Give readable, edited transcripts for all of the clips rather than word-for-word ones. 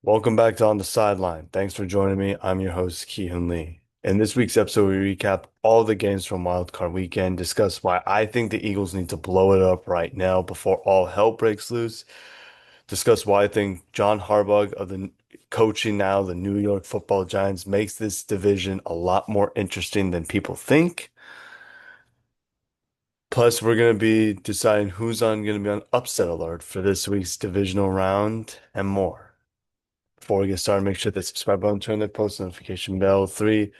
Welcome back to On the Sideline. Thanks for joining me. I'm your host, Ki-Hun Lee. In this week's episode, we recap all the games from Wildcard Weekend, discuss why I think the Eagles need to blow it up right now before all hell breaks loose, discuss why I think John Harbaugh of the coaching now the New York Football Giants makes this division a lot more interesting than people think. Plus, we're going to be deciding who's going to be on upset alert for this week's divisional round and more. Before we get started, make sure to subscribe button, turn the post notification bell. Three,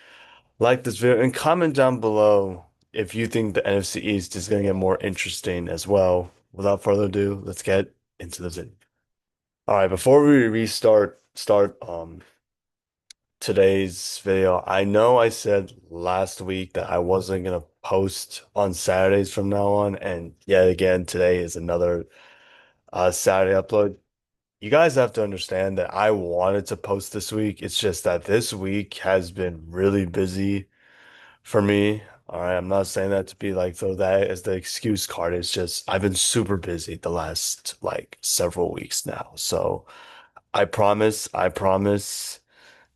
like this video and comment down below if you think the NFC East is going to get more interesting as well. Without further ado, let's get into the video. All right, before we start today's video, I know I said last week that I wasn't gonna post on Saturdays from now on, and yet again today is another Saturday upload. You guys have to understand that I wanted to post this week. It's just that this week has been really busy for me. All right, I'm not saying that to be like throw that as the excuse card. It's just I've been super busy the last like several weeks now. So I promise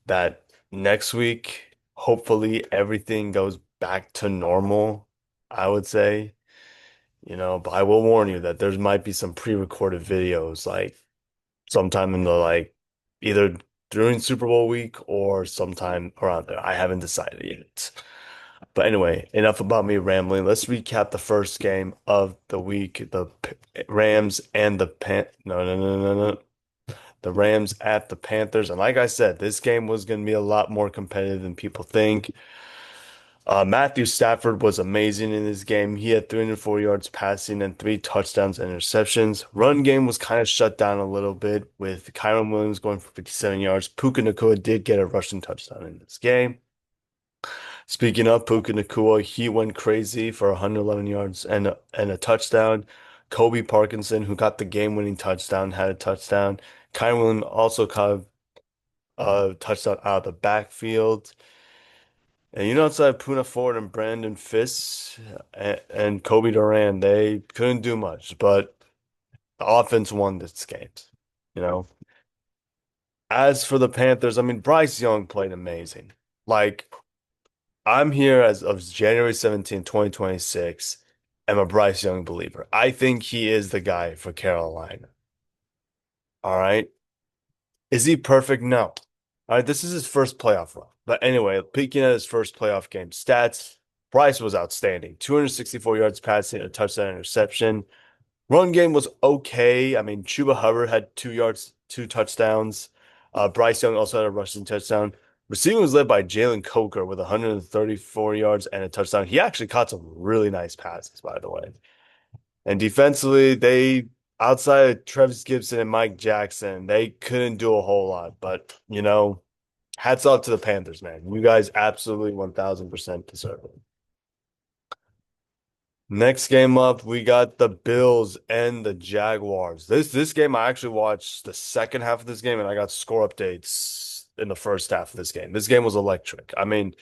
that next week, hopefully everything goes back to normal, I would say. But I will warn you that there might be some pre-recorded videos like sometime in the like either during Super Bowl week or sometime around there. I haven't decided yet. But anyway, enough about me rambling. Let's recap the first game of the week. Rams and the Pan no no no no no. The Rams at the Panthers. And like I said, this game was going to be a lot more competitive than people think. Matthew Stafford was amazing in this game. He had 304 yards passing and three touchdowns and interceptions. Run game was kind of shut down a little bit with Kyron Williams going for 57 yards. Puka Nacua did get a rushing touchdown in this game. Speaking of Puka Nacua, he went crazy for 111 yards and a touchdown. Kobe Parkinson, who got the game-winning touchdown, had a touchdown. Kyron Williams also caught a touchdown out of the backfield. And outside Puna Ford and Brandon Fiss and Kobe Durant, they couldn't do much, but the offense won this game. You know, as for the Panthers, I mean, Bryce Young played amazing. Like, I'm here as of January 17th, 2026. I'm a Bryce Young believer. I think he is the guy for Carolina. All right. Is he perfect? No. All right. This is his first playoff run. But anyway, peeking at his first playoff game stats, Bryce was outstanding. 264 yards passing, a touchdown interception. Run game was okay. I mean, Chuba Hubbard had 2 yards, two touchdowns. Bryce Young also had a rushing touchdown. Receiving was led by Jalen Coker with 134 yards and a touchdown. He actually caught some really nice passes, by the way. And defensively, outside of Travis Gibson and Mike Jackson, they couldn't do a whole lot. But, hats off to the Panthers, man. You guys absolutely 1000% deserve it. Next game up, we got the Bills and the Jaguars. This game, I actually watched the second half of this game, and I got score updates in the first half of this game. This game was electric. I mean,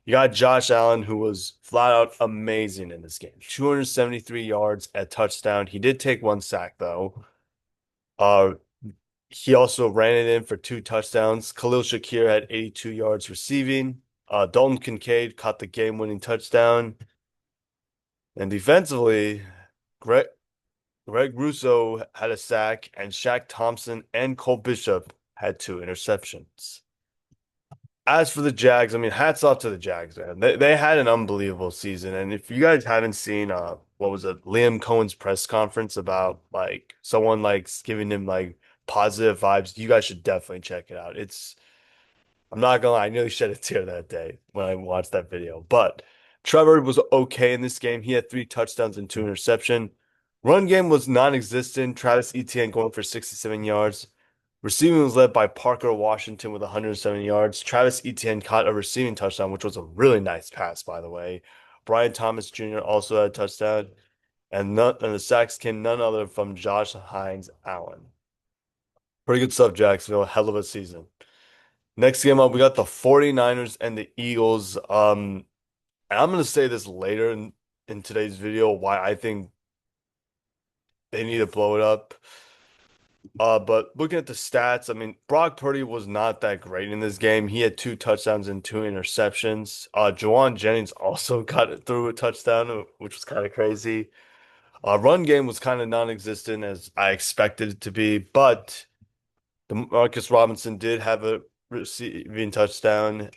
you got Josh Allen, who was flat out amazing in this game. 273 yards at touchdown. He did take one sack, though. Uh, he also ran it in for two touchdowns. Khalil Shakir had 82 yards receiving. Dalton Kincaid caught the game-winning touchdown. And defensively, Greg Greg Russo had a sack, and Shaq Thompson and Cole Bishop had two interceptions. As for the Jags, I mean, hats off to the Jags, man. They had an unbelievable season. And if you guys haven't seen what was it, Liam Cohen's press conference about like someone like giving him like positive vibes, you guys should definitely check it out. I'm not gonna lie, I nearly shed a tear that day when I watched that video. But Trevor was okay in this game. He had three touchdowns and two interception. Run game was non-existent. Travis Etienne going for 67 yards. Receiving was led by Parker Washington with 170 yards. Travis Etienne caught a receiving touchdown, which was a really nice pass, by the way. Brian Thomas Jr. also had a touchdown. And the sacks came none other from Josh Hines Allen. Pretty good stuff, Jacksonville. Hell of a season. Next game up, we got the 49ers and the Eagles. And I'm gonna say this later in today's video why I think they need to blow it up. But looking at the stats, I mean, Brock Purdy was not that great in this game. He had two touchdowns and two interceptions. Juwan Jennings also got it through a touchdown, which was kind of crazy. Run game was kind of non-existent as I expected it to be, but Marcus Robinson did have a receiving touchdown,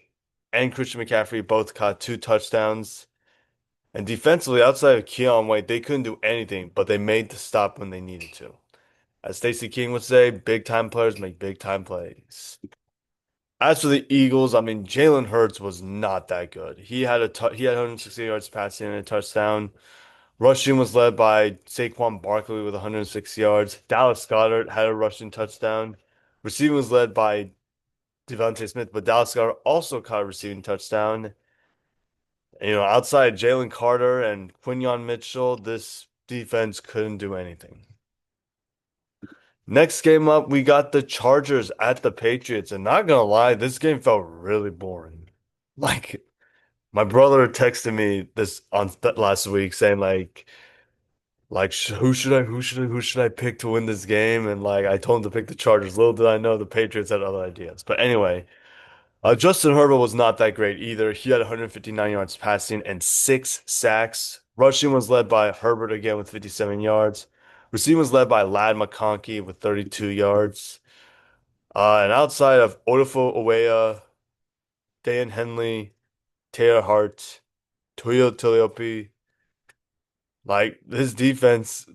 and Christian McCaffrey both caught two touchdowns. And defensively, outside of Keon White, they couldn't do anything, but they made the stop when they needed to. As Stacey King would say, big time players make big time plays. As for the Eagles, I mean, Jalen Hurts was not that good. He had 160 yards passing and a touchdown. Rushing was led by Saquon Barkley with 106 yards. Dallas Goedert had a rushing touchdown. Receiving was led by Devontae Smith, but Dallas Goedert also caught a receiving touchdown. And, outside Jalen Carter and Quinyon Mitchell, this defense couldn't do anything. Next game up, we got the Chargers at the Patriots, and not gonna lie, this game felt really boring. Like my brother texted me this on th last week saying who should I pick to win this game? And like I told him to pick the Chargers. Little did I know the Patriots had other ideas. But anyway, Justin Herbert was not that great either. He had 159 yards passing and six sacks. Rushing was led by Herbert again with 57 yards. Receiving was led by Lad McConkey with 32 yards. And outside of Odafo Owea, Dan Henley, Taylor Hart, Toyo Toliopi, like this defense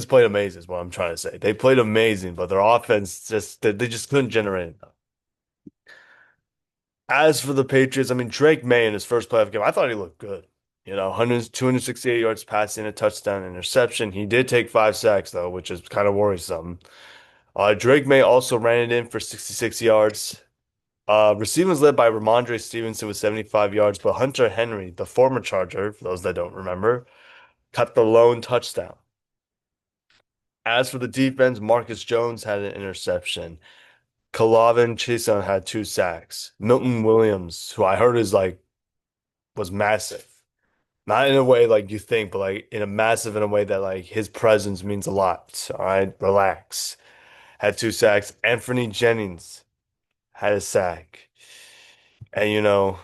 played amazing is what I'm trying to say. They played amazing, but their offense they just couldn't generate enough. As for the Patriots, I mean Drake May in his first playoff game, I thought he looked good. 100, 268 yards passing, a touchdown, interception. He did take five sacks though, which is kind of worrisome. Drake May also ran it in for 66 yards. Receiving was led by Ramondre Stevenson with 75 yards, but Hunter Henry, the former Charger, for those that don't remember, cut the lone touchdown. As for the defense, Marcus Jones had an interception. Kalavin Chason had two sacks. Milton Williams, who I heard was massive. Not in a way like you think, but like in a way that like his presence means a lot. All right, relax. Had two sacks. Anthony Jennings had a sack. And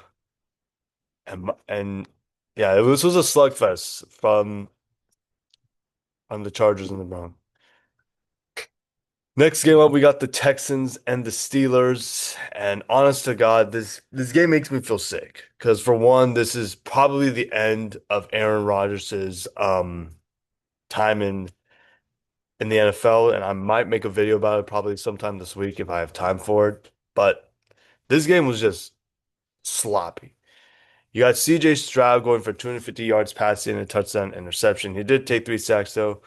and yeah, this was a slugfest from the Chargers and the Browns. Next game up, we got the Texans and the Steelers. And honest to God, this game makes me feel sick because for one, this is probably the end of Aaron Rodgers's time in the NFL, and I might make a video about it probably sometime this week if I have time for it. But this game was just sloppy. You got CJ Stroud going for 250 yards passing and a touchdown interception. He did take three sacks though.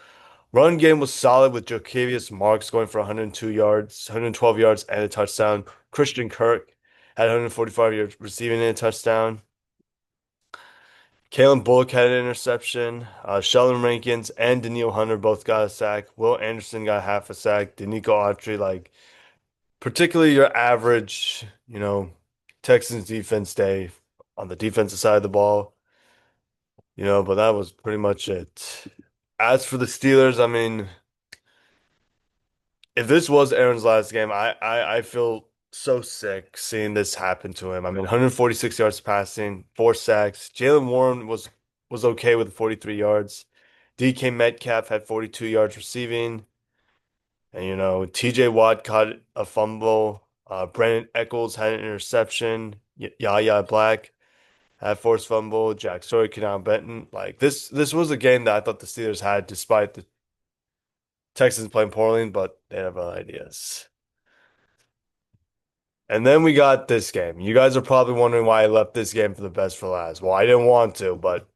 Run game was solid with Jotavius Marks going for 102 yards, 112 yards and a touchdown. Christian Kirk had 145 yards receiving and a touchdown. Kalen Bullock had an interception. Sheldon Rankins and Daniil Hunter both got a sack. Will Anderson got half a sack. Danico Autry, like particularly your average, Texans defense day on the defensive side of the ball, but that was pretty much it. As for the Steelers, I mean, if this was Aaron's last game, I feel so sick seeing this happen to him. I mean, 146 yards passing, four sacks. Jalen Warren was okay with 43 yards. DK Metcalf had 42 yards receiving. And TJ Watt caught a fumble. Brandon Eccles had an interception. Yaya Black had forced fumble. Jack Sawyer, Kenan Benton. Like this was a game that I thought the Steelers had, despite the Texans playing poorly, but they have other ideas. And then we got this game. You guys are probably wondering why I left this game for the best for last. Well, I didn't want to, but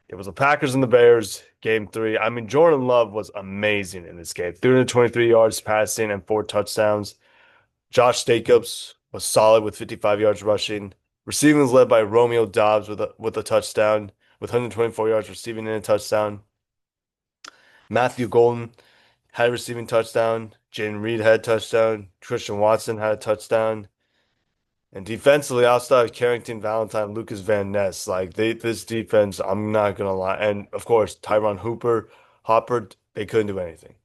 it was the Packers and the Bears, game three. I mean, Jordan Love was amazing in this game. 323 yards passing and four touchdowns. Josh Jacobs was solid with 55 yards rushing. Receiving was led by Romeo Doubs with a touchdown, with 124 yards receiving and a touchdown. Matthew Golden had a receiving touchdown. Jaden Reed had a touchdown. Christian Watson had a touchdown. And defensively, outside of Carrington Valentine, Lucas Van Ness, like this defense, I'm not gonna lie. And of course, Tyron Hopper, they couldn't do anything.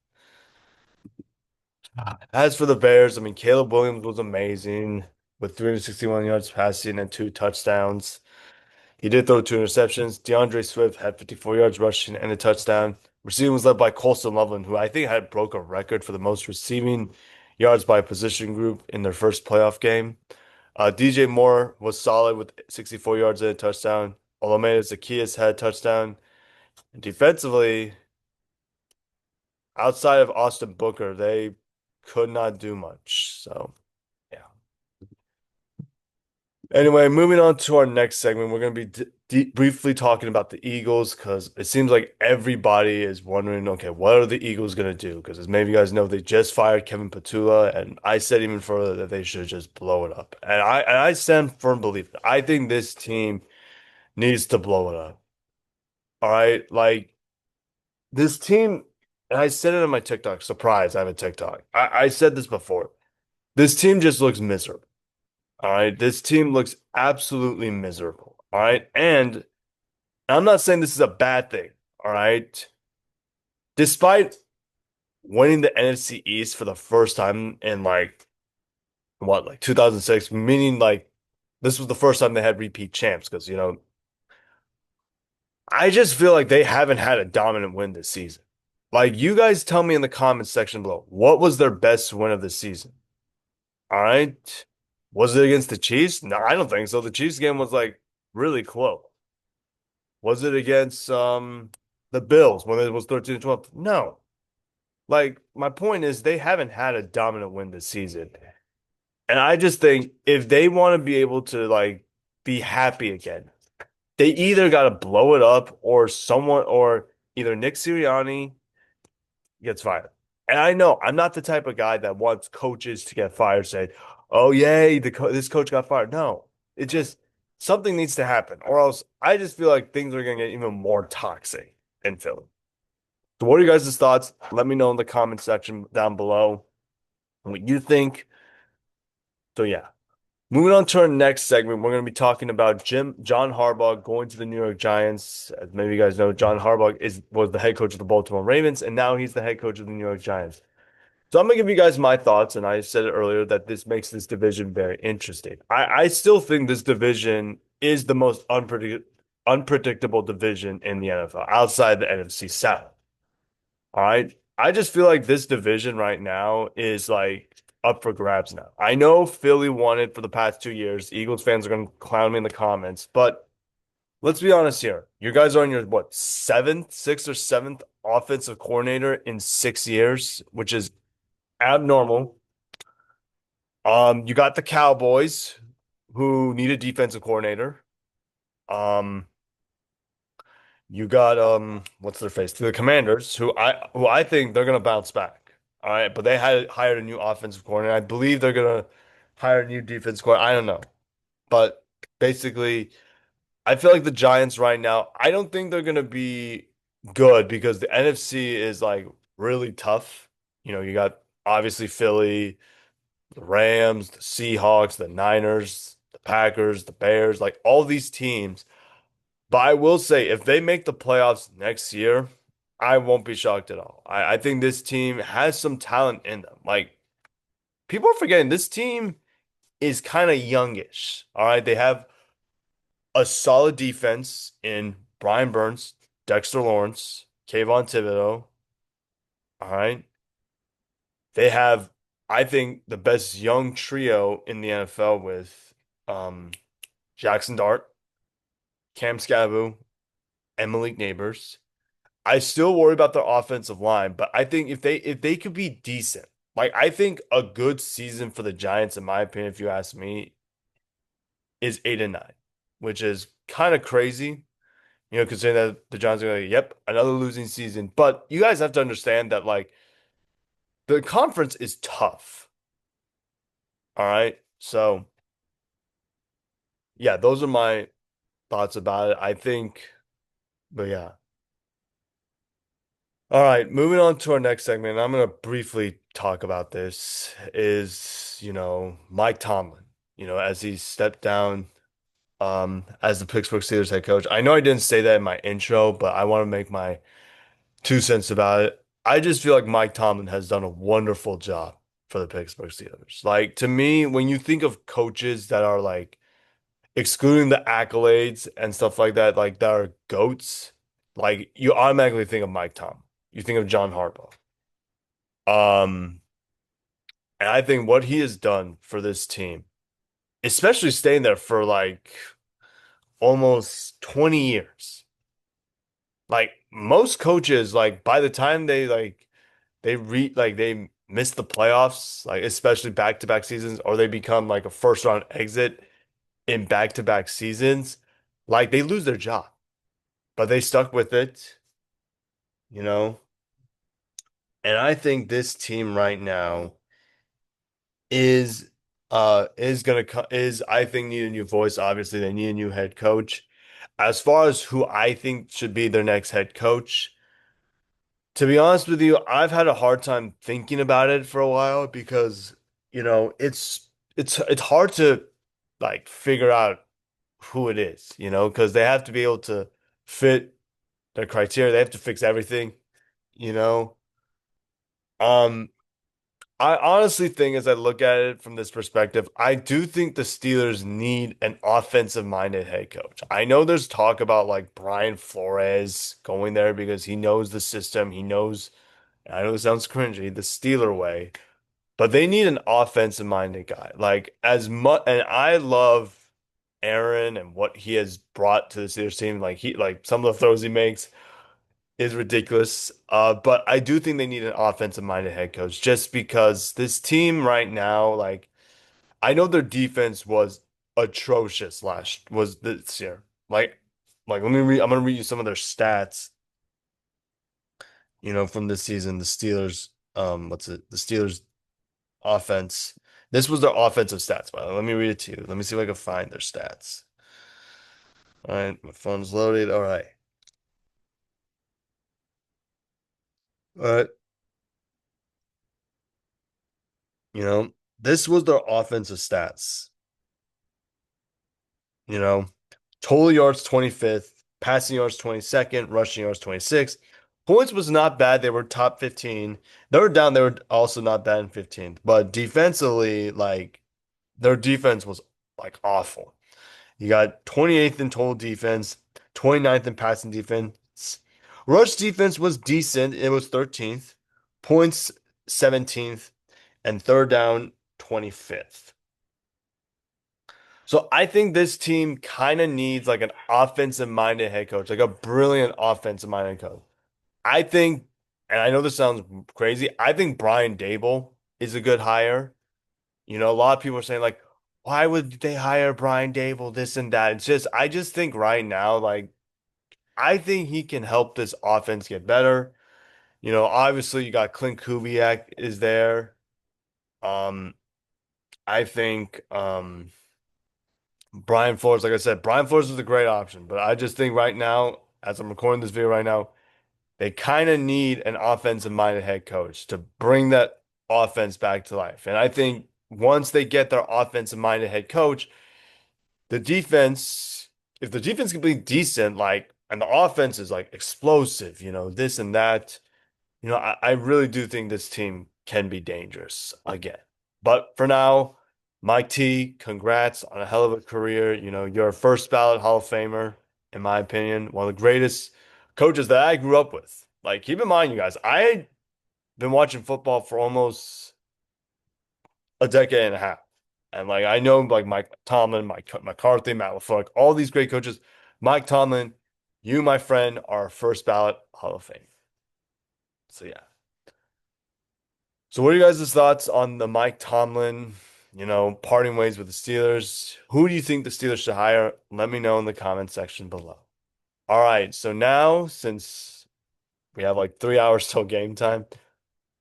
As for the Bears, I mean, Caleb Williams was amazing with 361 yards passing and two touchdowns. He did throw two interceptions. DeAndre Swift had 54 yards rushing and a touchdown. Receiving was led by Colston Loveland, who I think had broke a record for the most receiving yards by a position group in their first playoff game. DJ Moore was solid with 64 yards and a touchdown. Olamide Zaccheaus had a touchdown. And defensively, outside of Austin Booker, they could not do much. So, yeah. Anyway, moving on to our next segment, we're going to be briefly talking about the Eagles because it seems like everybody is wondering, okay, what are the Eagles going to do? Because as many of you guys know, they just fired Kevin Patula, and I said even further that they should just blow it up. And I stand firm belief. I think this team needs to blow it up. All right, like this team, and I said it on my TikTok. Surprise, I have a TikTok. I said this before. This team just looks miserable. All right. This team looks absolutely miserable. All right. And I'm not saying this is a bad thing. All right. Despite winning the NFC East for the first time in like what, like 2006, meaning like this was the first time they had repeat champs because, I just feel like they haven't had a dominant win this season. Like, you guys tell me in the comments section below, what was their best win of the season? All right. Was it against the Chiefs? No, I don't think so. The Chiefs game was like really close. Was it against the Bills when it was 13-12? No. Like my point is they haven't had a dominant win this season. And I just think if they want to be able to like be happy again, they either got to blow it up or someone or either Nick Sirianni gets fired. And I know I'm not the type of guy that wants coaches to get fired, saying, "Oh, yay, this coach got fired." No, it just something needs to happen, or else I just feel like things are going to get even more toxic in Philly. So, what are you guys' thoughts? Let me know in the comment section down below what you think. So, yeah. Moving on to our next segment, we're going to be talking about John Harbaugh going to the New York Giants. As maybe you guys know, John Harbaugh was the head coach of the Baltimore Ravens, and now he's the head coach of the New York Giants. So I'm gonna give you guys my thoughts, and I said it earlier that this makes this division very interesting. I still think this division is the most unpredictable division in the NFL outside the NFC South. All right. I just feel like this division right now is like up for grabs now. I know Philly won it for the past 2 years. Eagles fans are gonna clown me in the comments, but let's be honest here. You guys are on your what, sixth or seventh offensive coordinator in 6 years, which is abnormal. You got the Cowboys who need a defensive coordinator. Um, you got what's their face? The Commanders who I think they're gonna bounce back. All right, but they had hired a new offensive coordinator. I believe they're gonna hire a new defense coordinator. I don't know. But basically, I feel like the Giants right now, I don't think they're gonna be good because the NFC is like really tough. You got obviously Philly, the Rams, the Seahawks, the Niners, the Packers, the Bears, like all these teams. But I will say, if they make the playoffs next year, I won't be shocked at all. I think this team has some talent in them. Like, people are forgetting this team is kind of youngish. All right. They have a solid defense in Brian Burns, Dexter Lawrence, Kayvon Thibodeau. All right. They have, I think, the best young trio in the NFL with um, Jackson Dart, Cam Skavu, and Malik Neighbors. I still worry about their offensive line, but I think if they could be decent, like I think a good season for the Giants, in my opinion, if you ask me, is 8-9, which is kind of crazy, considering that the Giants are like, yep, another losing season. But you guys have to understand that like the conference is tough. All right. So yeah, those are my thoughts about it. I think, but yeah. All right, moving on to our next segment. I'm going to briefly talk about this is, Mike Tomlin, as he stepped down as the Pittsburgh Steelers head coach. I know I didn't say that in my intro, but I want to make my 2 cents about it. I just feel like Mike Tomlin has done a wonderful job. for the Pittsburgh Steelers. Like to me, when you think of coaches that are like excluding the accolades and stuff like that, like that are goats, like you automatically think of Mike Tom. You think of John Harbaugh. Um, and I think what he has done for this team, especially staying there for like almost 20 years. Like most coaches, like by the time they miss the playoffs, like especially back-to-back seasons, or they become like a first round exit in back-to-back seasons, like they lose their job. But they stuck with it, you know? And I think this team right now is is I think need a new voice. Obviously, they need a new head coach. As far as who I think should be their next head coach, to be honest with you, I've had a hard time thinking about it for a while because, it's hard to like figure out who it is, because they have to be able to fit their criteria. They have to fix everything, you know. Um, I honestly think as I look at it from this perspective, I do think the Steelers need an offensive-minded head coach. I know there's talk about like Brian Flores going there because he knows the system. He knows, I know it sounds cringy, the Steeler way, but they need an offensive-minded guy. Like as much, and I love Aaron and what he has brought to the Steelers team. Like some of the throws he makes is ridiculous. But I do think they need an offensive-minded head coach just because this team right now, like I know their defense was atrocious was this year. Like I'm gonna read you some of their stats, from this season. The Steelers, what's it? The Steelers offense. This was their offensive stats, by the way. Let me read it to you. Let me see if I can find their stats. All right, my phone's loaded. All right. All right. You know, this was their offensive stats. You know, total yards 25th, passing yards 22nd, rushing yards 26th. Points was not bad. They were top 15. They were down. They were also not bad in 15th. But defensively, like their defense was like awful. You got 28th in total defense, 29th in passing defense. Rush defense was decent. It was 13th. Points 17th, and third down 25th. So I think this team kind of needs like an offensive minded head coach, like a brilliant offensive minded coach. I think, and I know this sounds crazy, I think Brian Dable is a good hire. A lot of people are saying like, why would they hire Brian Dable, this and that? I just think right now, like, I think he can help this offense get better. Obviously you got Clint Kubiak is there. Um, I think, Brian Flores, like I said, Brian Flores is a great option, but I just think right now, as I'm recording this video right now, they kind of need an offensive-minded head coach to bring that offense back to life. And I think once they get their offensive-minded head coach, the defense, if the defense can be decent, like, and the offense is like explosive, this and that, I really do think this team can be dangerous again. But for now, Mike T, congrats on a hell of a career. You're a first ballot Hall of Famer, in my opinion, one of the greatest coaches that I grew up with. Like, keep in mind, you guys, I've been watching football for almost a decade and a half. And like I know like Mike Tomlin, Mike McCarthy, Matt LaFleur, like all these great coaches. Mike Tomlin, you, my friend, are first ballot Hall of Fame. So yeah. So what are you guys' thoughts on the Mike Tomlin, parting ways with the Steelers? Who do you think the Steelers should hire? Let me know in the comment section below. All right, so now since we have like 3 hours till game time,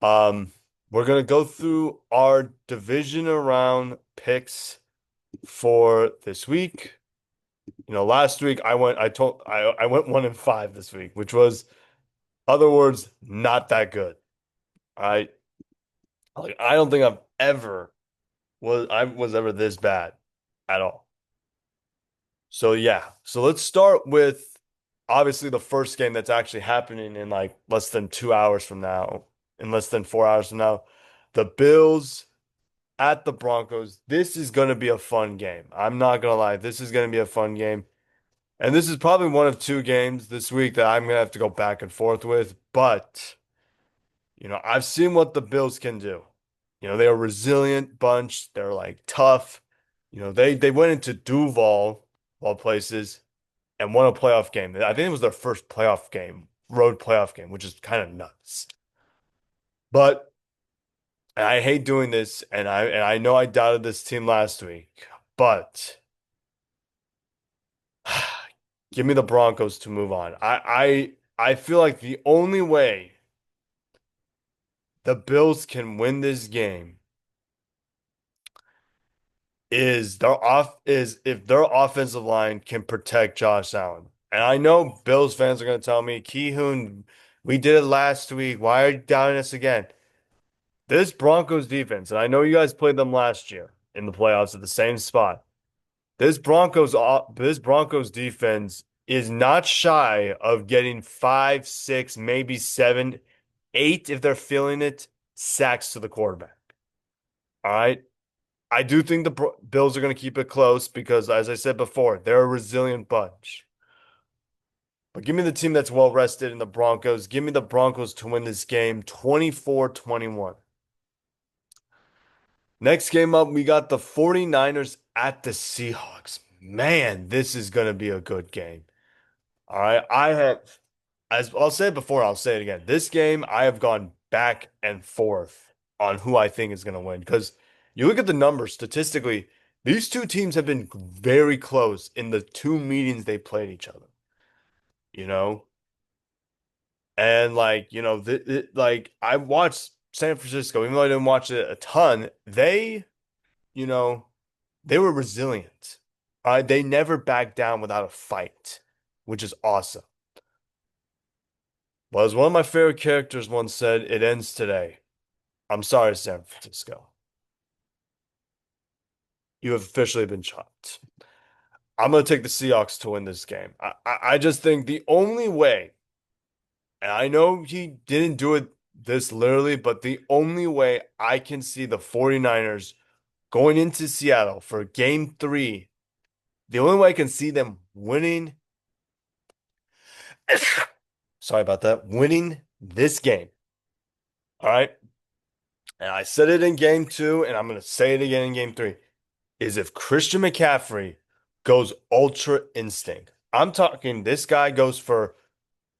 um, we're gonna go through our division round picks for this week. Last week I went 1-5 this week, which was other words, not that good. I like I don't think I was ever this bad at all. So yeah. So let's start with obviously the first game that's actually happening in like less than 2 hours from now, in less than 4 hours from now. The Bills at the Broncos. This is going to be a fun game. I'm not going to lie. This is going to be a fun game. And this is probably one of two games this week that I'm going to have to go back and forth with. But, I've seen what the Bills can do. They're a resilient bunch. They're like tough. They went into Duval, of all places, and won a playoff game. I think it was their first playoff game, road playoff game, which is kind of nuts. But and I hate doing this, and I know I doubted this team last week, but give me the Broncos to move on. I feel like the only way the Bills can win this game is if their offensive line can protect Josh Allen. And I know Bills fans are going to tell me, Keyhoon, we did it last week. Why are you doubting us again? This Broncos defense, and I know you guys played them last year in the playoffs at the same spot. This Broncos defense is not shy of getting 5, 6, maybe 7, 8 if they're feeling it, sacks to the quarterback. All right. I do think the Bills are going to keep it close because, as I said before, they're a resilient bunch. But give me the team that's well rested in the Broncos. Give me the Broncos to win this game 24-21. Next game up, we got the 49ers at the Seahawks. Man, this is going to be a good game. All right. As I'll say it before, I'll say it again. This game, I have gone back and forth on who I think is going to win because you look at the numbers statistically, these two teams have been very close in the two meetings they played each other, you know? And like I watched San Francisco, even though I didn't watch it a ton, you know, they were resilient. They never backed down without a fight, which is awesome. Well, as one of my favorite characters once said, it ends today. I'm sorry, San Francisco. You have officially been chopped. I'm going to take the Seahawks to win this game. I just think the only way, and I know he didn't do it this literally, but the only way I can see the 49ers going into Seattle for game 3, the only way I can see them winning, sorry about that, winning this game. All right. And I said it in game 2, and I'm going to say it again in game 3, is if Christian McCaffrey goes ultra instinct. I'm talking this guy goes for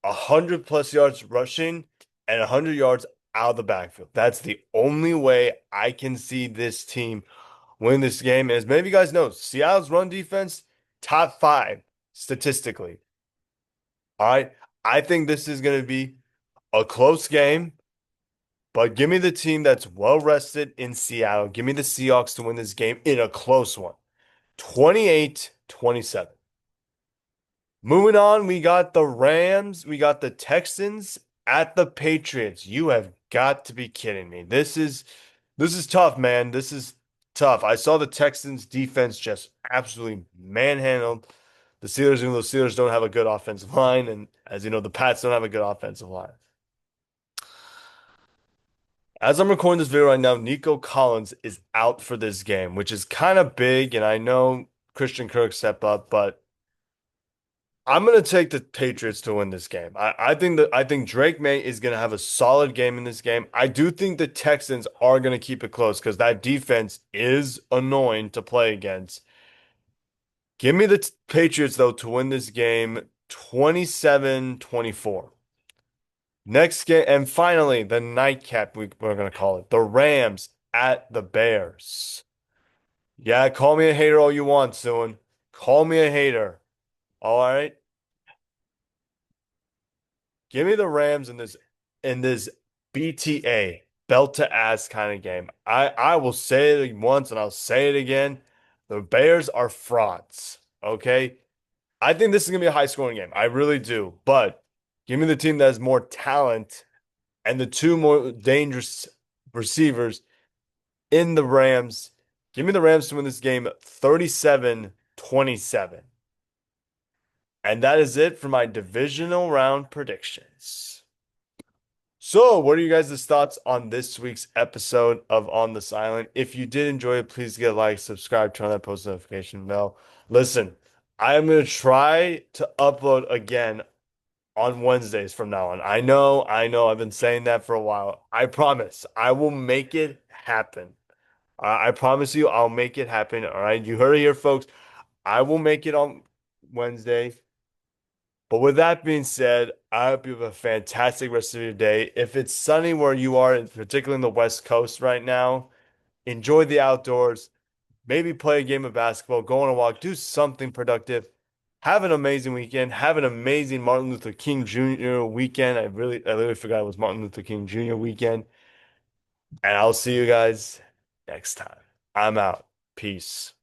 100 plus yards rushing and 100 yards out of the backfield. That's the only way I can see this team win this game. And as many of you guys know, Seattle's run defense, top 5 statistically. All right. I think this is going to be a close game, but give me the team that's well rested in Seattle. Give me the Seahawks to win this game in a close one. 28-27. Moving on, we got the Rams, we got the Texans at the Patriots. You have got to be kidding me. This is tough, man. This is tough. I saw the Texans defense just absolutely manhandled the Steelers, even though the Steelers don't have a good offensive line, and as you know, the Pats don't have a good offensive line. As I'm recording this video right now, Nico Collins is out for this game, which is kind of big, and I know Christian Kirk stepped up, but I'm gonna take the Patriots to win this game. I think Drake May is gonna have a solid game in this game. I do think the Texans are gonna keep it close because that defense is annoying to play against. Give me the Patriots though to win this game 27-24. Next game, and finally, the nightcap, we're going to call it. The Rams at the Bears. Yeah, call me a hater all you want, soon. Call me a hater. All right. Give me the Rams in this BTA, belt to ass kind of game. I will say it once and I'll say it again. The Bears are frauds. Okay. I think this is gonna be a high scoring game. I really do. But give me the team that has more talent and the two more dangerous receivers in the Rams. Give me the Rams to win this game 37-27. And that is it for my divisional round predictions. So, what are you guys' thoughts on this week's episode of On the Silent? If you did enjoy it, please get a like, subscribe, turn on that post notification bell. Listen, I am going to try to upload again on Wednesdays from now on. I know, I've been saying that for a while. I promise I will make it happen. I promise you I'll make it happen. All right, you heard it here, folks. I will make it on Wednesday. But with that being said, I hope you have a fantastic rest of your day. If it's sunny where you are, particularly in the West Coast right now, enjoy the outdoors. Maybe play a game of basketball, go on a walk, do something productive. Have an amazing weekend. Have an amazing Martin Luther King Jr. weekend. I literally forgot it was Martin Luther King Jr. weekend. And I'll see you guys next time. I'm out. Peace.